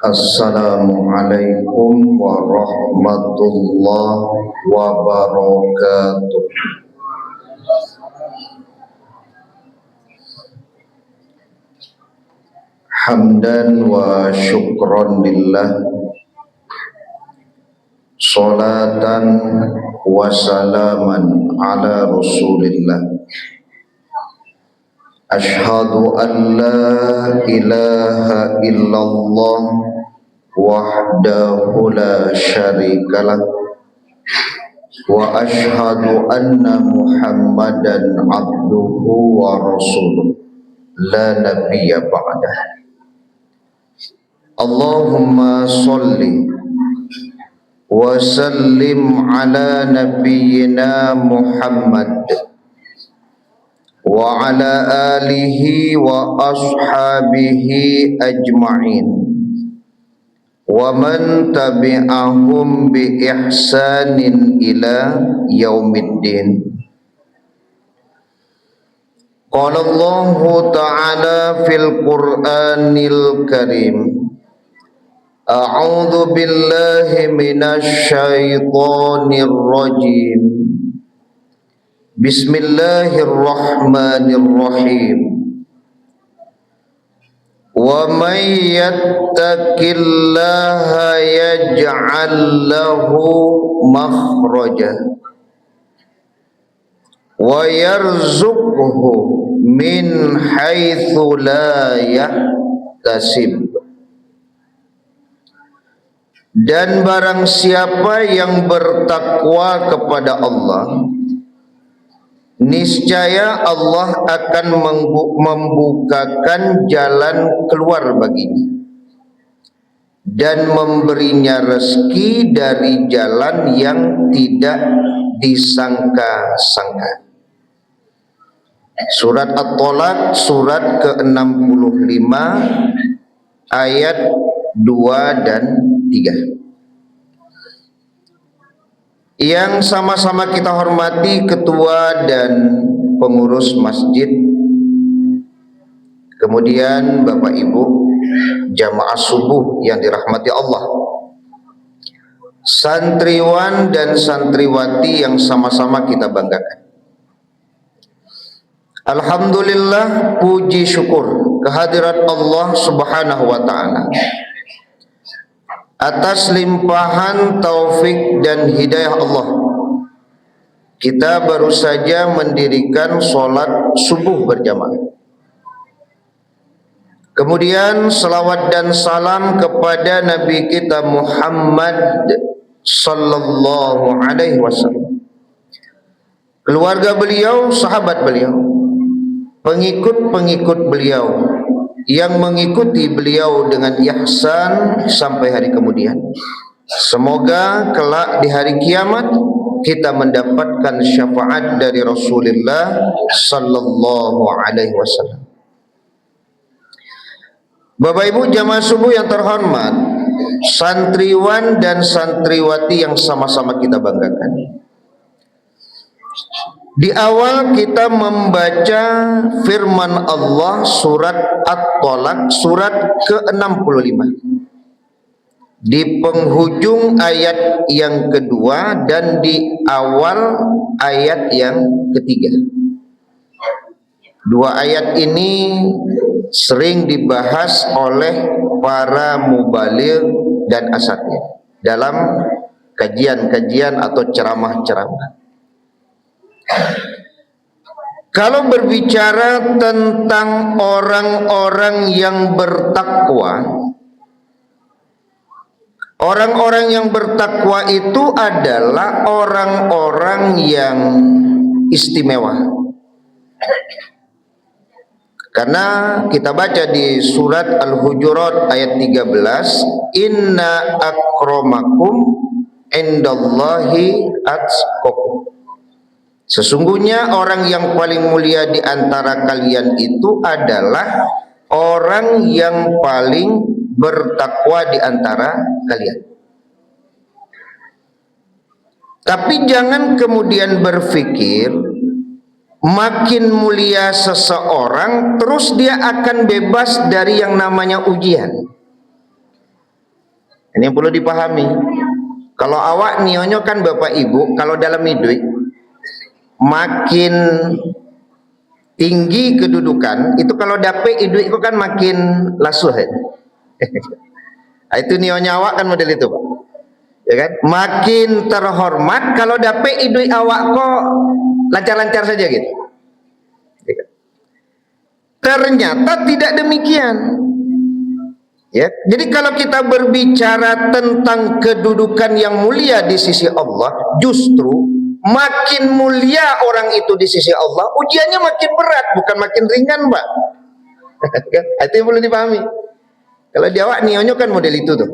Assalamualaikum warahmatullahi wabarakatuh. Hamdan wa syukran lillah, salatan wa salaman ala rasulillah. Ashhadu an la ilaha illallah wahdahu la syarikalah wa ashhadu anna muhammadan abduhu wa rasuluh la nabiyya ba'dah. Allahumma salli wa sallim ala nabiyyina Muhammad wa ala alihi wa ashabihi ajma'in wa man tabi'ahum bi ihsanin ila yaumiddin. Qala Allah ta'ala fil Qur'anil Karim, a'udzu billahi minasy syaithanir rajim. Bismillahirrahmanirrahim. Wa may yattaqillaha yaj'al lahu makhraja wa yarzuqhu min haitsu la yahtasib. Dan barang siapa yang bertakwa kepada Allah, niscaya Allah akan membukakan jalan keluar baginya dan memberinya rezeki dari jalan yang tidak disangka-sangka. Surat At-Tolaq surat ke-65 ayat 2 dan 3. Yang sama-sama kita hormati ketua dan pengurus masjid, kemudian Bapak Ibu jamaah subuh yang dirahmati Allah, santriwan dan santriwati yang sama-sama kita banggakan. Alhamdulillah, puji syukur kehadirat Allah Subhanahu wa ta'ala atas limpahan taufik dan hidayah Allah. Kita baru saja mendirikan sholat subuh berjamaah. Kemudian salawat dan salam kepada Nabi kita Muhammad sallallahu alaihi wasallam, keluarga beliau, sahabat beliau, pengikut-pengikut beliau yang mengikuti beliau dengan ihsan sampai hari kemudian. Semoga kelak di hari kiamat kita mendapatkan syafaat dari Rasulullah sallallahu alaihi wasallam. Bapak Ibu jamaah subuh yang terhormat, santriwan dan santriwati yang sama-sama kita banggakan. Di awal kita membaca firman Allah surat At-Tolaq surat ke-65. Di penghujung ayat yang kedua dan di awal ayat yang ketiga. Dua ayat ini sering dibahas oleh para mubaligh dan asatidz dalam kajian-kajian atau ceramah-ceramah. Kalau berbicara tentang orang-orang yang bertakwa, orang-orang yang bertakwa itu adalah orang-orang yang istimewa. Karena kita baca di surat Al-Hujurat ayat 13, inna akramakum indallahi atqakum. Sesungguhnya orang yang paling mulia di antara kalian itu adalah orang yang paling bertakwa di antara kalian. Tapi jangan kemudian berpikir makin mulia seseorang, terus dia akan bebas dari yang namanya ujian. Ini yang perlu dipahami. Kalau awak nionyo kan bapak ibu, kalau dalam hidup makin tinggi kedudukan, itu kalau dapet hidup itu kan makin lasuh. Itu nionyo awak kan model itu, Pak. Ya kan? Makin terhormat kalau dapet hidup awak kok lancar-lancar saja gitu. Ternyata tidak demikian. Ya, jadi kalau kita berbicara tentang kedudukan yang mulia di sisi Allah, justru makin mulia orang itu di sisi Allah, ujiannya makin berat, bukan makin ringan, Pak. Itu yang perlu dipahami. Kalau di awak nionyo kan model itu tuh,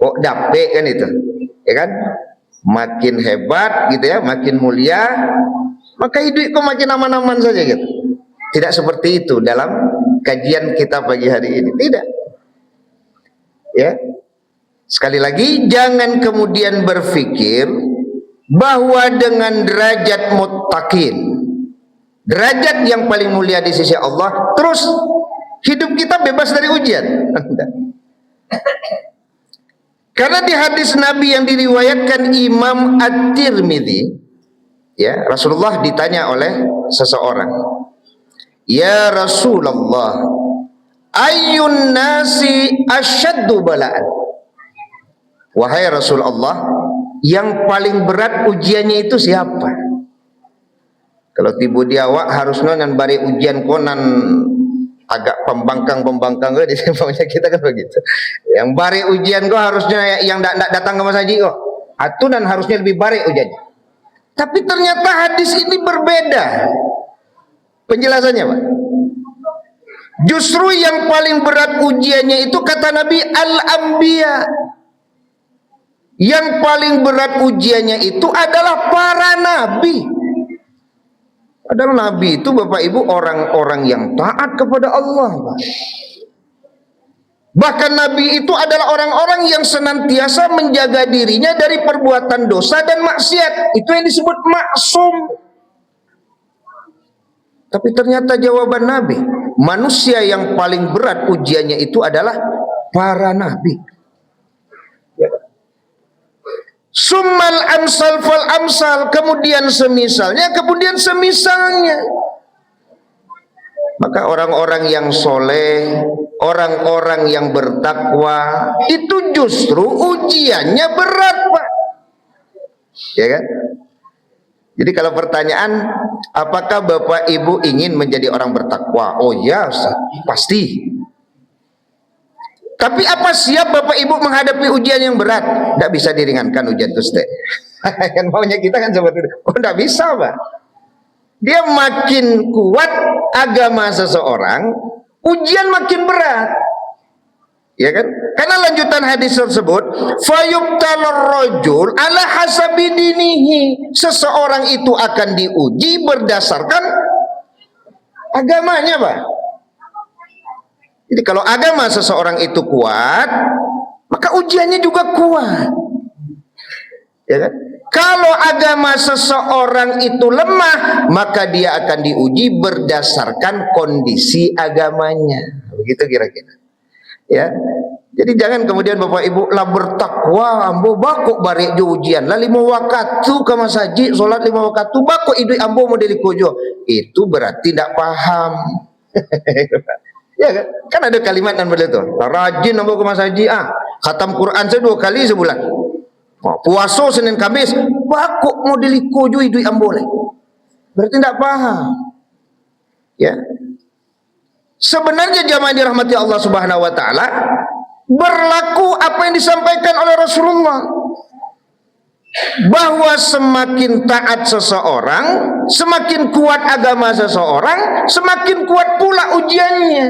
kok dapet kan itu, ya kan? Makin hebat gitu ya, makin mulia, maka hidup kok makin aman-aman saja gitu. Tidak seperti itu dalam kajian kita pagi hari ini, tidak. Ya, sekali lagi jangan kemudian berpikir bahwa dengan derajat muttaqin, derajat yang paling mulia di sisi Allah, terus hidup kita bebas dari ujian. Karena di hadis Nabi yang diriwayatkan Imam At-Tirmidzi, ya, Rasulullah ditanya oleh seseorang, "Ya Rasulullah, ayyun nasi asyaddu bala'an?" Wahai Rasulullah, yang paling berat ujiannya itu siapa? Kalau tiba di awak harusnya nan bari ujian konan agak pembangkang di tempatnya kita kan begitu. Yang bari ujian kok harusnya yang datang ke Mas Haji kok. Atu dan harusnya lebih bari ujiannya. Tapi ternyata hadis ini berbeda penjelasannya, Pak. Justru yang paling berat ujiannya itu kata Nabi al-anbiya. Yang paling berat ujiannya itu adalah para nabi. Padahal nabi itu Bapak Ibu orang-orang yang taat kepada Allah. Bahkan nabi itu adalah orang-orang yang senantiasa menjaga dirinya dari perbuatan dosa dan maksiat. Itu yang disebut maksum. Tapi ternyata jawaban Nabi, manusia yang paling berat ujiannya itu adalah para nabi. Ya. Summal amsal fal amsal, kemudian semisalnya, kemudian semisalnya. Maka orang-orang yang soleh, orang-orang yang bertakwa, itu justru ujiannya berat, Pak. Ya kan? Jadi kalau pertanyaan, apakah Bapak Ibu ingin menjadi orang bertakwa? Oh ya, pasti. Tapi apa siap Bapak Ibu menghadapi ujian yang berat? Tidak bisa diringankan ujian itu, Ustaz. Yang maunya kita kan seperti itu. Oh, tidak bisa, Pak. Dia makin kuat agama seseorang, ujian makin berat. Ya kan? Karena lanjutan hadis tersebut, fayubtalur rajul ala hasabi dinihi. Seseorang itu akan diuji berdasarkan agamanya, Pak. Jadi kalau agama seseorang itu kuat, maka ujiannya juga kuat. Ya kan? Kalau agama seseorang itu lemah, maka dia akan diuji berdasarkan kondisi agamanya. Begitu kira-kira. Ya. Jadi jangan kemudian Bapak Ibu lah bertakwa ambo bako barek jo ujian. Lah 5 waktu ke Mas Haji salat 5 waktu bako idui ambo modeli kojo. Itu berarti tidak paham. Ya kan? Kan ada kalimat dan begitu. Rajin ambo ke Mas Haji khatam Quran saya 2 kali sebulan. Puasa Senin Kamis bako modeli kojo idui ambo lagi. Berarti tidak paham. Ya. Sebenarnya jamaah dirahmati Allah Subhanahu wa taala, berlaku apa yang disampaikan oleh Rasulullah, bahwa semakin taat seseorang, semakin kuat agama seseorang, semakin kuat pula ujiannya.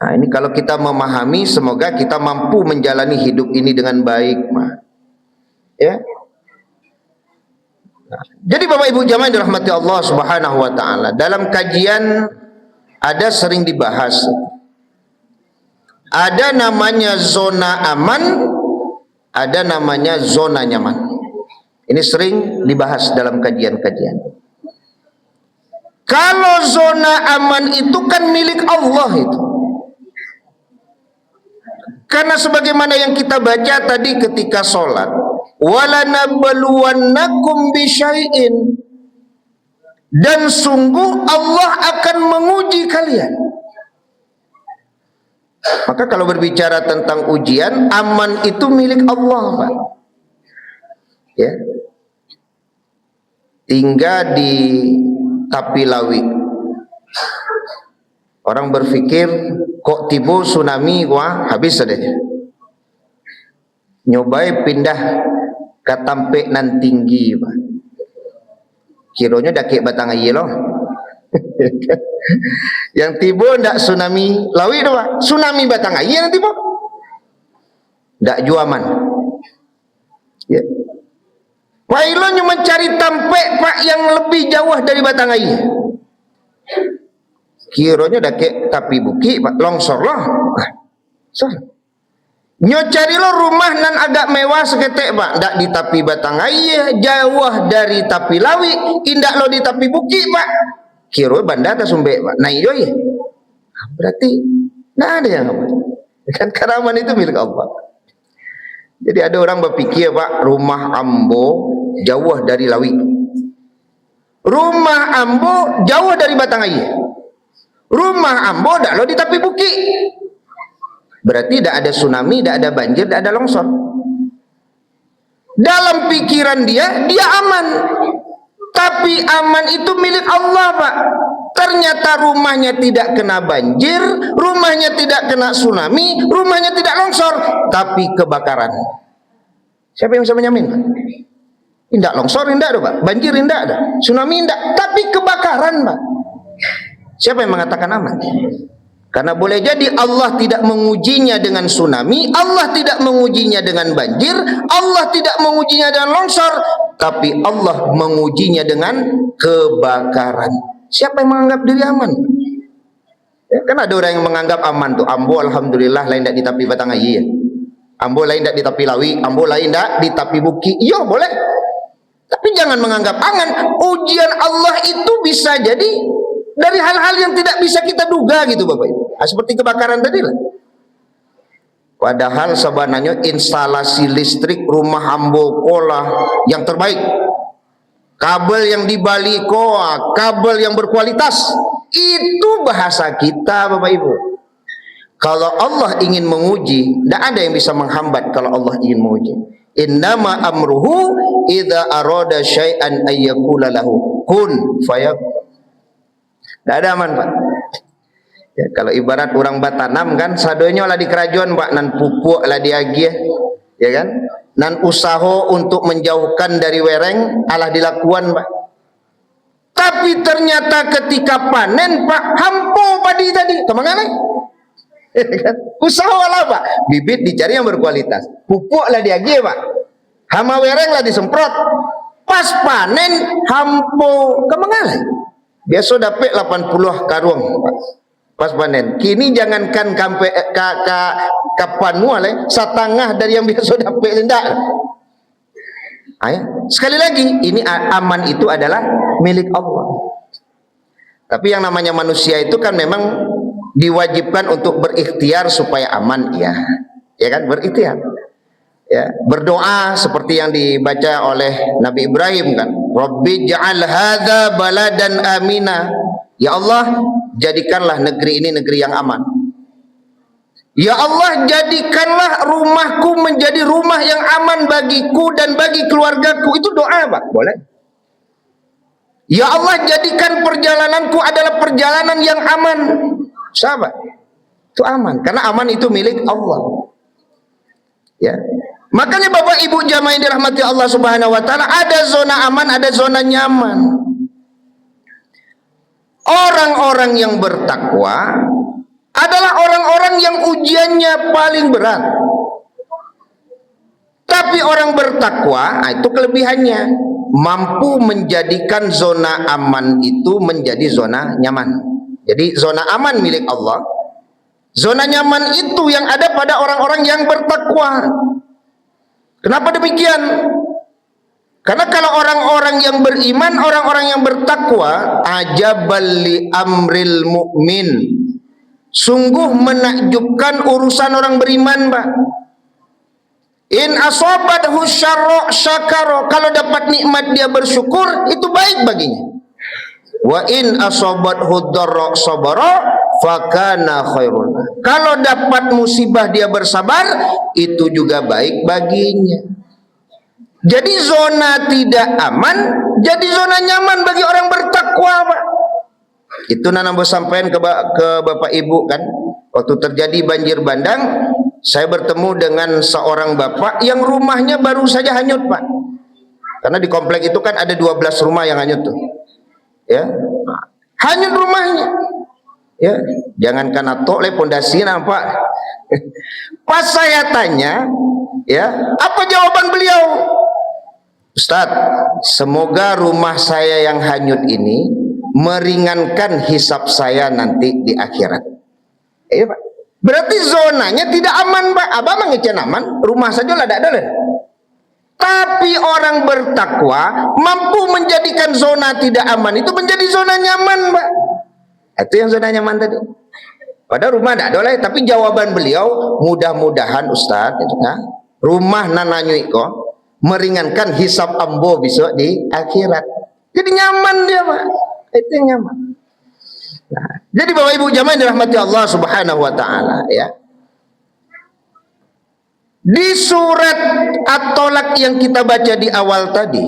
Nah, ini kalau kita memahami, semoga kita mampu menjalani hidup ini dengan baik, ya. Nah, jadi Bapak Ibu jamaah dirahmati Allah Subhanahu wa taala, dalam kajian ada sering dibahas, ada namanya zona aman, ada namanya zona nyaman. Ini sering dibahas dalam kajian-kajian. Kalau zona aman itu kan milik Allah itu. Karena sebagaimana yang kita baca tadi ketika sholat, walanabluwannakum bisyai'in, dan sungguh Allah akan menguji kalian. Maka kalau berbicara tentang ujian, aman itu milik Allah, Pak. Ya. Tinggal di Tapilawi. Orang berpikir kok tiba tsunami, wah habis saja. Nyobai pindah ke Tampek nan tinggi, Pak. Kiranya dah kek batang air loh. Yang tiba ndak tsunami lawi tu, Pak. Tsunami batang air yang tiba. Ndak juaman. Ya. Pak Ilon mencari Tampek, Pak, yang lebih jauh dari batang air. Kiranya dah kek tapi bukit, Pak, longsor lah. So. Nyo cari lo rumah nan agak mewah seketek, Pak, ndak di tepi batang air, jauh dari tepi lawi, indak lo di tepi bukit, Pak. Kira bandar tak sumbek, Pak. Nah iyo ya. Berarti ndak ada yang apa. Kan karaman itu milik Allah. Jadi ada orang berpikir, Pak, rumah ambo jauh dari lawi. Rumah ambo jauh dari batang air. Rumah ambo ndak lo di tepi bukit. Berarti tidak ada tsunami, tidak ada banjir, tidak ada longsor. Dalam pikiran dia aman. Tapi aman itu milik Allah, Pak. Ternyata rumahnya tidak kena banjir, rumahnya tidak kena tsunami, rumahnya tidak longsor, tapi kebakaran. Siapa yang bisa menjamin, Pak? Tidak longsor, tidak ada, Pak. Banjir, tidak ada. Tsunami, tidak. Tapi kebakaran, Pak. Siapa yang mengatakan aman? Karena boleh jadi Allah tidak mengujinya dengan tsunami, Allah tidak mengujinya dengan banjir, Allah tidak mengujinya dengan longsor, tapi Allah mengujinya dengan kebakaran. Siapa yang menganggap diri aman? Ya, kan ada orang yang menganggap aman tuh. Ambo alhamdulillah lain tidak di tepi batang air. Ambo lain tidak di tepi lawi, ambo lain tidak di tepi bukit. Iya boleh. Tapi jangan menganggap aman. Ujian Allah itu bisa jadi dari hal-hal yang tidak bisa kita duga gitu, Bapak Ibu. Nah, seperti kebakaran tadi lah. Padahal sebenarnya instalasi listrik rumah ambo kolah yang terbaik. Kabel yang di Bali koa, kabel yang berkualitas. Itu bahasa kita, Bapak Ibu. Kalau Allah ingin menguji, tidak ada yang bisa menghambat kalau Allah ingin menguji. Innama amruhu idza arada syai'an ayyakula lahu kun fayakun. Tidak ada aman, Pak. Ya, kalau ibarat orang batanam kan, sadonya lah di kerajaan, Pak, nan pupuk lah diagih, ya kan? Nan usaha untuk menjauhkan dari wereng alah dilakukan, Pak. Tapi ternyata ketika panen, Pak, hampo padi tadi, kemana? Ya kan? Usaha lah, Pak. Bibit dicari yang berkualitas, pupuk lah diagih, Pak. Hama wereng lah disemprot. Pas panen hampo kemana? Biasa dapat 80 karung, Pak. Pas panen. Kini jangankan kapan mual, setengah dari yang biasa dapat hendak. Sekali lagi, ini aman itu adalah milik Allah. Tapi yang namanya manusia itu kan memang diwajibkan untuk berikhtiar supaya aman, ya. Ya kan, berikhtiar. Ya, berdoa seperti yang dibaca oleh Nabi Ibrahim kan. Rabbi ja'al hadza baladan amina. Ya Allah, jadikanlah negeri ini negeri yang aman. Ya Allah, jadikanlah rumahku menjadi rumah yang aman bagiku dan bagi keluargaku. Itu doa, Pak. Boleh. Ya Allah, jadikan perjalananku adalah perjalanan yang aman. Sahabat, itu aman. Karena aman itu milik Allah. Ya. Makanya Bapak Ibu jamaah yang dirahmati Allah Subhanahu wa taala, ada zona aman, ada zona nyaman. Orang-orang yang bertakwa adalah orang-orang yang ujiannya paling berat. Tapi orang bertakwa, itu kelebihannya, mampu menjadikan zona aman itu menjadi zona nyaman. Jadi zona aman milik Allah, zona nyaman itu yang ada pada orang-orang yang bertakwa. Kenapa demikian? Karena kalau orang-orang orang-orang yang beriman, orang-orang yang bertakwa, ajabal li amril mu'min. Sungguh menakjubkan urusan orang beriman, Pak. In asabathu syarra syakara, kalau dapat nikmat dia bersyukur, itu baik baginya. Wa in asabathu dharra sabara fakana khairun. Kalau dapat musibah dia bersabar, itu juga baik baginya. Jadi zona tidak aman jadi zona nyaman bagi orang bertakwa, Pak. Itu Nana sampaikan ke Bapak Ibu kan, waktu terjadi banjir bandang, saya bertemu dengan seorang bapak yang rumahnya baru saja hanyut, Pak. Karena di komplek itu kan ada 12 rumah yang hanyut tuh. Ya. Hanyut rumahnya. Ya, jangankan atau le pondasi nampak. Pas saya tanya, ya, apa jawaban beliau? Ustaz, semoga rumah saya yang hanyut ini meringankan hisab saya nanti di akhirat. Iya, Pak. Berarti zonanya tidak aman, Pak. Abang mengecen aman, rumah saja lah ada. Tapi orang bertakwa mampu menjadikan zona tidak aman itu menjadi zona nyaman, Pak. Itu yang zona nyaman tadi. Padahal rumah tidak ada, tapi jawaban beliau, mudah-mudahan Ustaz, itu, nah, rumah nananyui kok meringankan hisab ambo besok di akhirat. Jadi nyaman dia, Pak. Itu yang nyaman. Nah, jadi Bapak Ibu jamaah dirahmati Allah Subhanahu wa taala, ya. Di surat At-Tolak yang kita baca di awal tadi,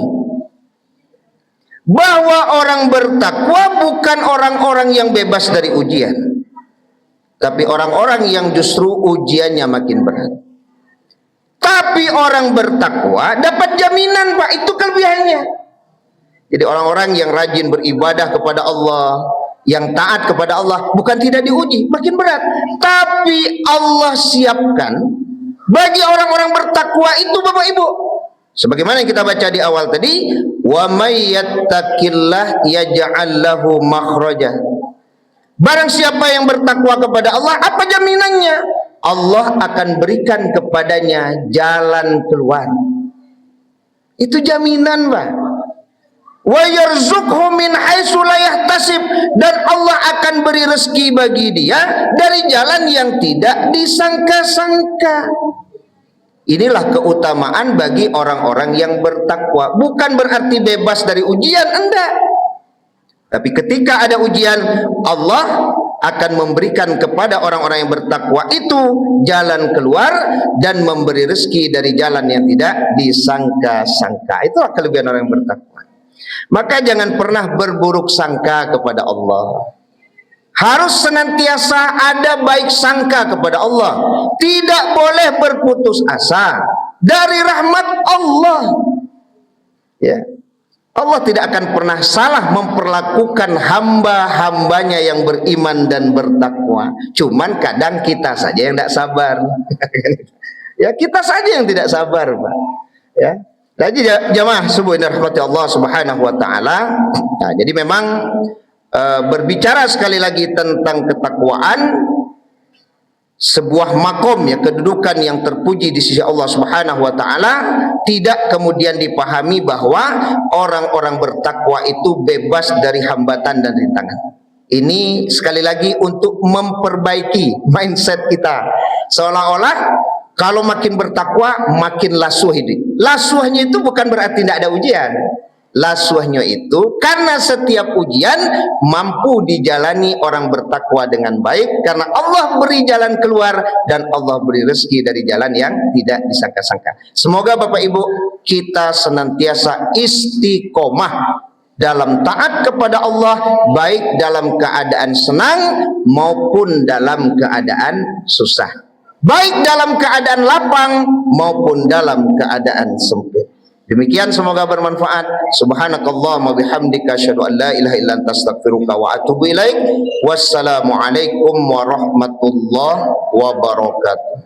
bahwa orang bertakwa bukan orang-orang yang bebas dari ujian, tapi orang-orang yang justru ujiannya makin berat. Tapi orang bertakwa dapat jaminan, Pak, itu kelebihannya. Jadi orang-orang yang rajin beribadah kepada Allah, yang taat kepada Allah, bukan tidak diuji, makin berat. Tapi Allah siapkan bagi orang-orang bertakwa itu, Bapak Ibu, sebagaimana yang kita baca di awal tadi, wa may yattaqillah yaj'al lahu makhraja. Barang siapa yang bertakwa kepada Allah, apa jaminannya? Allah akan berikan kepadanya jalan keluar. Itu jaminan, Pak. Wa yarzuqhu min haitsu la yahtasib, dan Allah akan beri rezeki bagi dia dari jalan yang tidak disangka-sangka. Inilah keutamaan bagi orang-orang yang bertakwa. Bukan berarti bebas dari ujian, enggak. Tapi ketika ada ujian, Allah akan memberikan kepada orang-orang yang bertakwa itu jalan keluar dan memberi rezeki dari jalan yang tidak disangka-sangka. Itulah kelebihan orang yang bertakwa. Maka jangan pernah berburuk sangka kepada Allah. Harus senantiasa ada baik sangka kepada Allah. Tidak boleh berputus asa dari rahmat Allah. Ya. Allah tidak akan pernah salah memperlakukan hamba-hambanya yang beriman dan bertakwa. Cuman kadang kita saja yang tidak sabar. Ya, kita saja yang tidak sabar, Pak. Ya. Jadi jamaah subuh ini rahmati Allah Subhanahu wa taala. Nah, jadi memang berbicara sekali lagi tentang ketakwaan, sebuah makom, ya, kedudukan yang terpuji di sisi Allah Subhanahu wa taala, tidak kemudian dipahami bahwa orang-orang bertakwa itu bebas dari hambatan dan rintangan. Ini sekali lagi untuk memperbaiki mindset kita, seolah-olah kalau makin bertakwa makin lasuh hidup. Lasuhnya itu bukan berarti tidak ada ujian. Lasuhnya itu karena setiap ujian mampu dijalani orang bertakwa dengan baik, karena Allah beri jalan keluar dan Allah beri rezeki dari jalan yang tidak disangka-sangka. Semoga Bapak Ibu kita senantiasa istiqomah dalam taat kepada Allah, baik dalam keadaan senang maupun dalam keadaan susah, baik dalam keadaan lapang maupun dalam keadaan sempit. Demikian, semoga bermanfaat. Subhanakallahumma bihamdika asyhadu an la ilaha illa anta astaghfiruka wa atubu ilaik. Wassalamualaikum warahmatullahi wabarakatuh.